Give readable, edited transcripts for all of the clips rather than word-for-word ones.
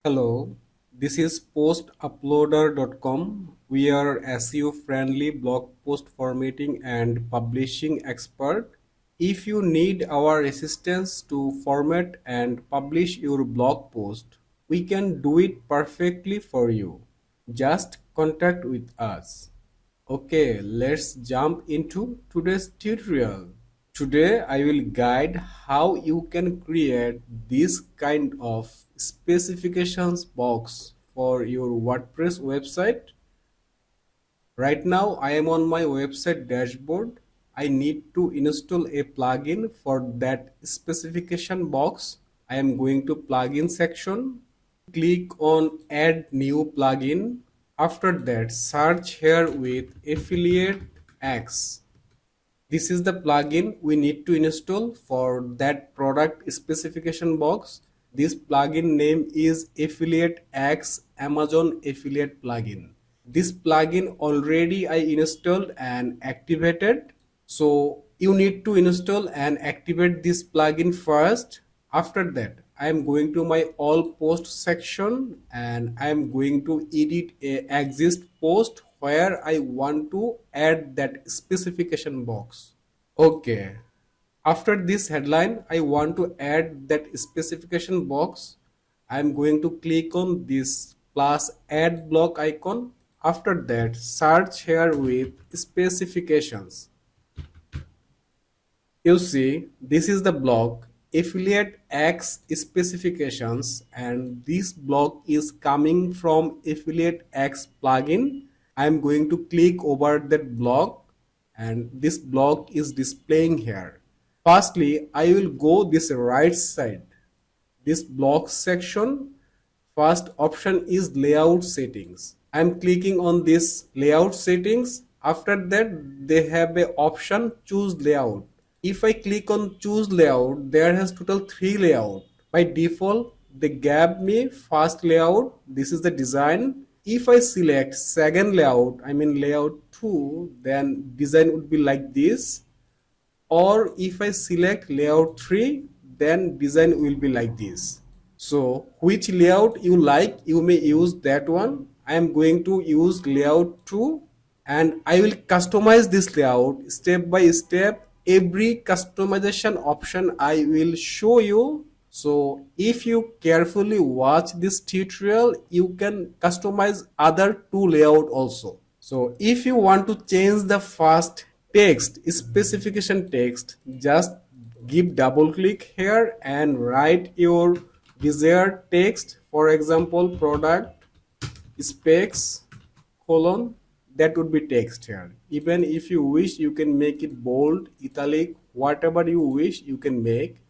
Hello, this is postuploader.com. We are SEO friendly blog post formatting and publishing expert. If you need our assistance to format and publish your blog post, we can do it perfectly for you. Just contact with us. Okay, let's jump into today's tutorial. Today I will guide how you can create this kind of specifications box for your WordPress website. Right now I am on my website dashboard. I need to install a plugin for that specification box. I am going to plugin section. Click on add new plugin. After that search here with affiliate X. This is the plugin we need to install for that product specification box. This plugin name is Affiliate X Amazon Affiliate Plugin. This plugin already I installed and activated. So you need to install and activate this plugin first. After that, I am going to my all post section and I am going to edit a exist post where I want to add that specification box. Okay. After this headline, I want to add that specification box. I'm going to click on this plus add block icon. After that, search here with specifications. You see, this is the block affiliate X specifications, and this block is coming from affiliate X plugin. I'm going to click over that block and this block is displaying here. Firstly, I will go this right side. This block section, first option is layout settings. I'm clicking on this layout settings. After that, they have a option choose layout. If I click on choose layout, there has total 3 layout. By default, they gave me first layout. This is the design. If I select second layout, I mean layout 2, then design would be like this. Or if I select layout 3, then design will be like this. So which layout you like, you may use that one. I am going to use layout 2 and I will customize this layout step by step. Every customization option I will show you. So if you carefully watch this tutorial, you can customize other two layout also. So if you want to change the first text, specification text, just give double click here and write your desired text. For example, product specs colon, that would be text here. Even if you wish, you can make it bold, italic, whatever you wish you can make.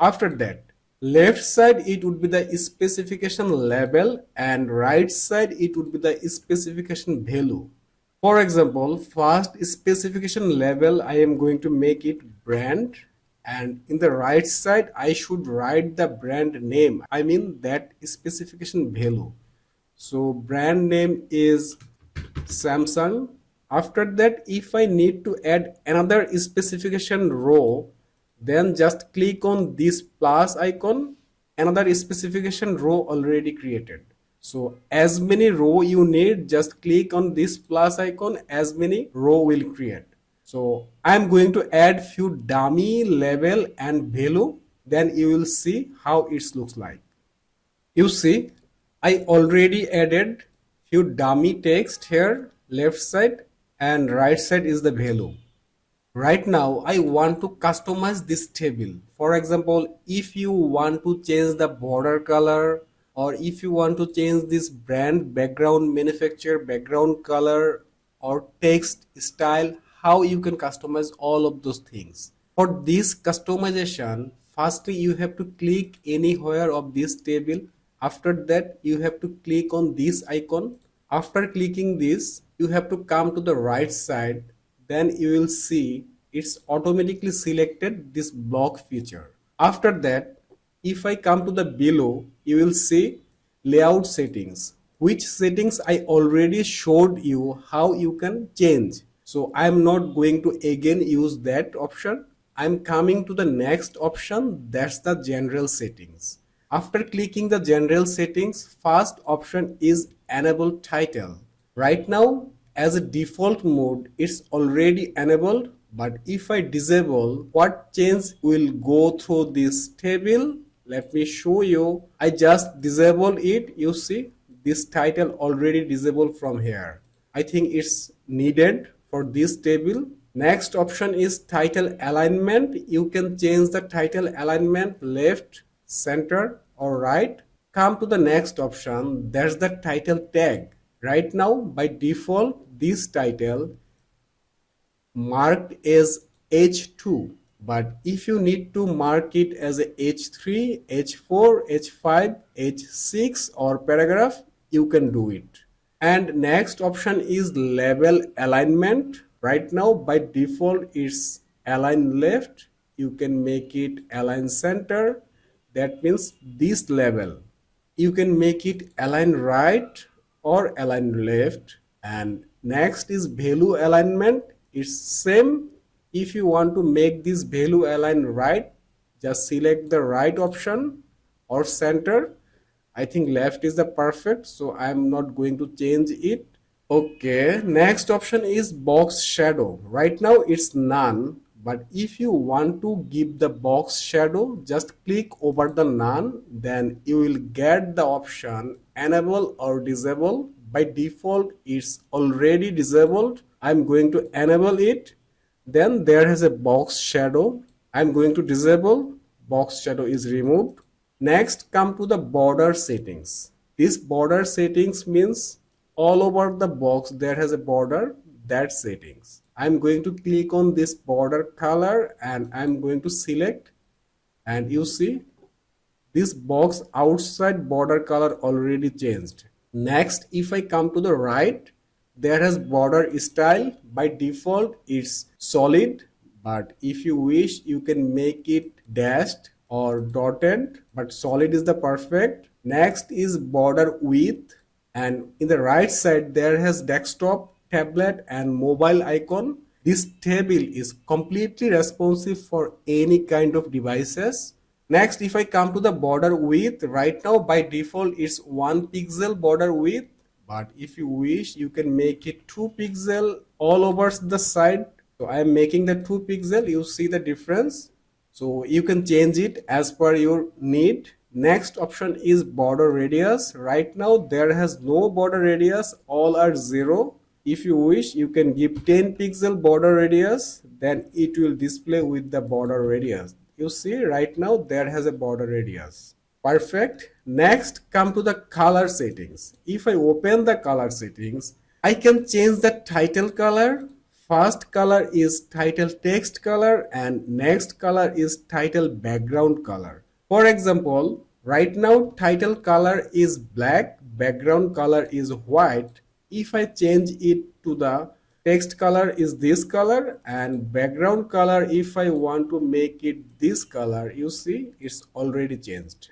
After that, left side it would be the specification label and right side it would be the specification value. For example, first specification label I am going to make it brand, and in the right side I should write the brand name, I mean that specification value. So brand name is Samsung. After that, if I need to add another specification row, then just click on this plus icon. Another specification row already created. So as many row you need, just click on this plus icon, as many row will create. So I'm going to add few dummy label and value, then you will see how it looks like. You see, I already added few dummy text here, left side and right side is the value. Right now, I want to customize this table. For example, if you want to change the border color, or if you want to change this brand background, manufacturer background color, or text style, how you can customize all of those things. For this customization, firstly you have to click anywhere of this table. After that, you have to click on this icon. After clicking this, you have to come to the right side. Then you will see it's automatically selected this block feature. After that, if I come to the below, you will see layout settings, which settings I already showed you how you can change. So I'm not going to again use that option. I'm coming to the next option, that's the general settings. After clicking the general settings, first option is enable title. Right now, as a default mode, it's already enabled, but if I disable, what change will go through this table? Let me show you. I just disable it. You see, this title already disabled from here. I think it's needed for this table. Next option is title alignment. You can change the title alignment left, center or right. Come to the next option. There's the title tag. Right now, by default, this title marked as H2. But if you need to mark it as a H3, H4, H5, H6 or paragraph, you can do it. And next option is label alignment. Right now by default it's align left. You can make it align center. That means this label. You can make it align right or align left. And next is value alignment. It's same. If you want to make this value align right, just select the right option or center. I think left is the perfect, so I'm not going to change it. Okay, next option is box shadow. Right now it's none, but if you want to give the box shadow, just click over the none, then you will get the option enable or disable. By default it's already disabled. I'm going to enable it. Then there is a box shadow. I'm going to disable. Box shadow is removed. Next, come to the border settings. This border settings means all over the box there has a border. That settings. I'm going to click on this border color and I'm going to select, and you see this box outside border color already changed. Next, if I come to the right, there has border style. By default it's solid, but if you wish you can make it dashed or dotted, but solid is the perfect. Next is border width, and in the right side there has desktop, tablet and mobile icon. This table is completely responsive for any kind of devices. Next, if I come to the border width, right now by default it's 1 pixel border width, but if you wish you can make it 2 pixel all over the side. So I am making the 2 pixel. You see the difference, so you can change it as per your need. Next option is border radius. Right now there has no border radius, all are 0. If you wish you can give 10 pixel border radius, then it will display with the border radius. You see right now there has a border radius. Perfect. Next, come to the color settings. If I open the color settings, I can change the title color. First color is title text color and next color is title background color. For example, right now title color is black, background color is white. If I change it to the text color is this color, and background color if I want to make it this color, you see it's already changed.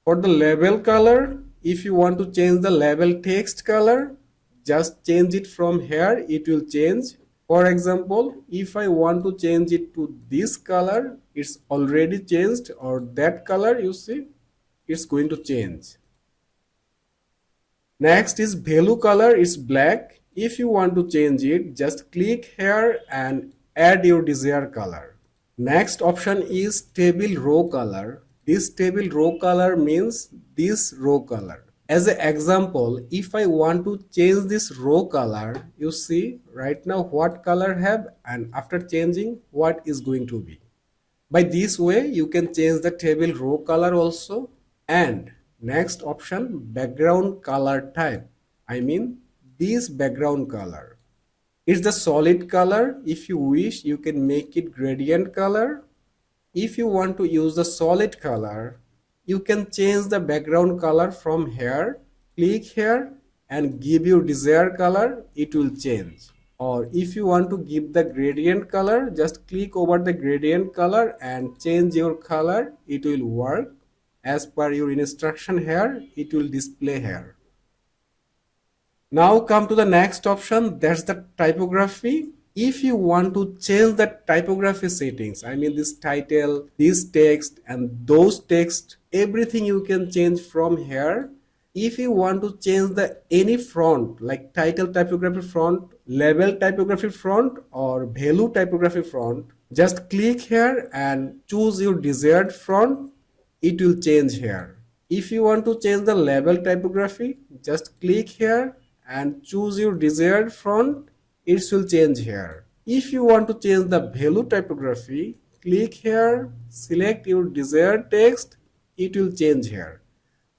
For the label color, if you want to change the label text color, just change it from here, it will change. For example, if I want to change it to this color, it's already changed, or that color, you see, it's going to change. Next is value color, is black. If you want to change it, just click here and add your desired color. Next option is table row color. This table row color means this row color. As an example, if I want to change this row color, you see right now what color have, and after changing what is going to be. By this way you can change the table row color also. And next option, background color type. I mean this background color. It's the solid color. If you wish you can make it gradient color. If you want to use the solid color, you can change the background color from here. Click here and give your desired color, it will change. Or if you want to give the gradient color, just click over the gradient color and change your color, it will work. As per your instruction here, it will display here. Now come to the next option, that's the typography. If you want to change the typography settings, I mean this title, this text and those text everything you can change from here. If you want to change the any font like title typography font, label typography font, or value typography font, just click here and choose your desired font. It will change here. If you want to change the label typography, just click here and choose your desired font. It will change here. If you want to change the value typography, click here, select your desired text. It will change here.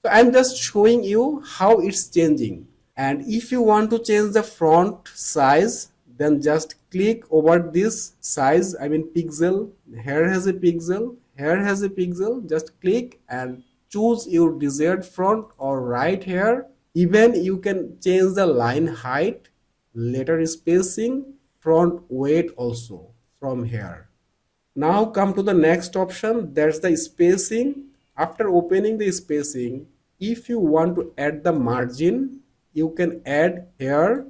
So I'm just showing you how it's changing. And if you want to change the font size, then just click over this size, I mean pixel. Here has a pixel, here has a pixel. Just click and choose your desired font, or right here. Even you can change the line height, letter spacing, font weight also from here. Now come to the next option, that's the spacing. After opening the spacing, if you want to add the margin, you can add here.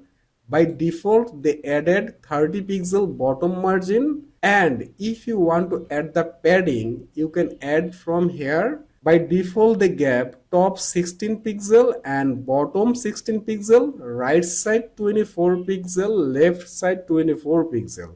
By default, they added 30 pixel bottom margin. And if you want to add the padding, you can add from here. By default, they gave top 16 pixel and bottom 16 pixel, right side 24 pixel, left side 24 pixel.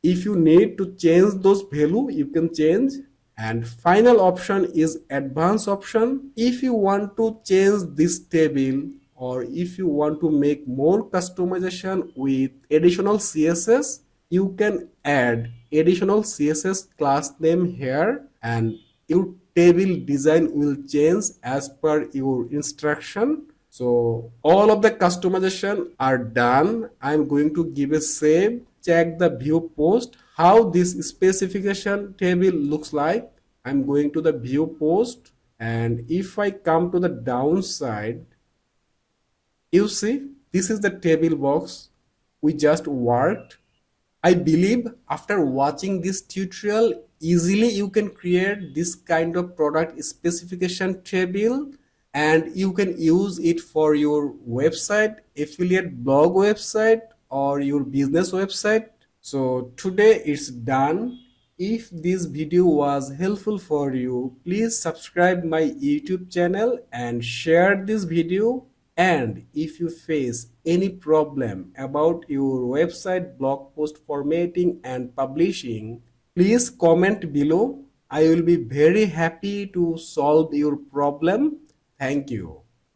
If you need to change those value, you can change. And final option is advanced option. If you want to change this table, or if you want to make more customization with additional CSS, you can add additional CSS class name here, and your table design will change as per your instruction. So all of the customization are done. I'm going to give a save. Check the view post, how this specification table looks like. I'm going to the view post, and if I come to the downside, you see this is the table box we just worked. I believe after watching this tutorial, easily you can create this kind of product specification table, and you can use it for your website, affiliate blog website, or your business website. So today it's done. If this video was helpful for you, please subscribe my YouTube channel and share this video. And if you face any problem about your website blog post formatting and publishing, please comment below. I will be very happy to solve your problem. Thank you.